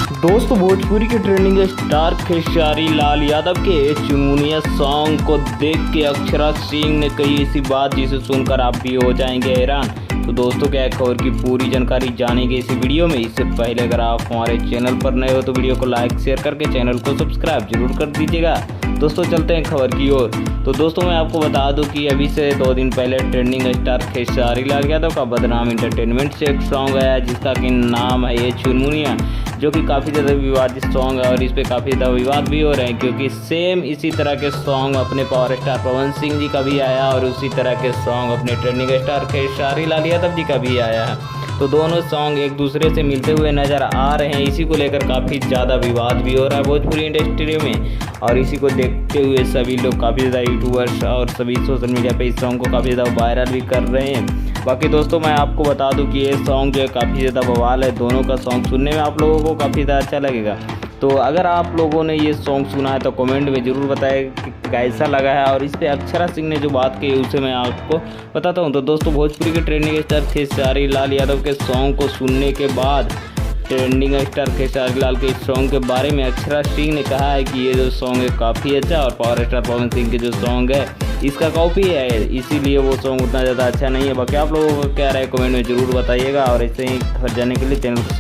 दोस्तों भोजपुरी के trending star Khesari Lal Yadav के चुनमुनिया सॉन्ग को देख के अक्षरा सिंह ने कही ऐसी बात जिसे सुनकर आप भी हो जाएंगे हैरान। तो दोस्तों क्या खबर की पूरी जानकारी जानेंगे इस वीडियो में। इससे पहले अगर आप हमारे चैनल पर नए हो तो वीडियो को लाइक शेयर करके चैनल को सब्सक्राइब जरूर कर दीजिएगा। दोस्तों चलते हैं खबर की ओर। तो दोस्तों मैं आपको बता दूं कि अभी से 2 दिन पहले ट्रेंडिंग स्टार खेसारी लाल यादव का बदनाम एंटरटेनमेंट से एक सॉन्ग आया जिसका कि नाम है ये चुनमुनिया, जो कि काफ़ी ज़्यादा विवादित सॉन्ग है और इस पर काफ़ी ज़्यादा विवाद भी हो रहे हैं क्योंकि सेम इसी तरह के सॉन्ग अपने पावर स्टार पवन सिंह जी का भी आया और उसी तरह के सॉन्ग अपने ट्रेंडिंग स्टार खेसारी लाल यादव जी का भी आया है। तो दोनों सॉन्ग एक दूसरे से मिलते हुए नज़र आ रहे हैं। इसी को लेकर काफ़ी ज़्यादा विवाद भी हो रहा है भोजपुरी इंडस्ट्री में और इसी को देखते हुए सभी लोग काफ़ी ज़्यादा यूट्यूबर्स और सभी सोशल मीडिया पे इस सॉन्ग को काफ़ी ज़्यादा वायरल भी कर रहे हैं। बाकी दोस्तों मैं आपको बता दूं कि ये सॉन्ग जो है काफ़ी ज़्यादा बवाल है। दोनों का सॉन्ग सुनने में आप लोगों को काफ़ी ज़्यादा अच्छा लगेगा। तो अगर आप लोगों ने ये सॉन्ग सुना है तो कमेंट में ज़रूर बताएं कि कैसा लगा है। और इस पर अक्षरा सिंह ने जो बात कही उसे मैं आपको बताता हूँ। तो दोस्तों भोजपुरी के ट्रेंडिंग स्टार खेसारी लाल यादव के सॉन्ग को सुनने के बाद ट्रेंडिंग स्टार खेसारी लाल के इस सॉन्ग के बारे में अक्षरा सिंह ने कहा है कि ये जो सॉन्ग है काफ़ी अच्छा और पावर स्टार पवन सिंह के जो सॉन्ग है इसका कॉपी है, इसीलिए वो सॉन्ग उतना ज़्यादा अच्छा नहीं है। बाकी आप लोगों को क्या राय कमेंट में ज़रूर बताइएगा और ऐसे ही खबर जानने के लिए चैनल को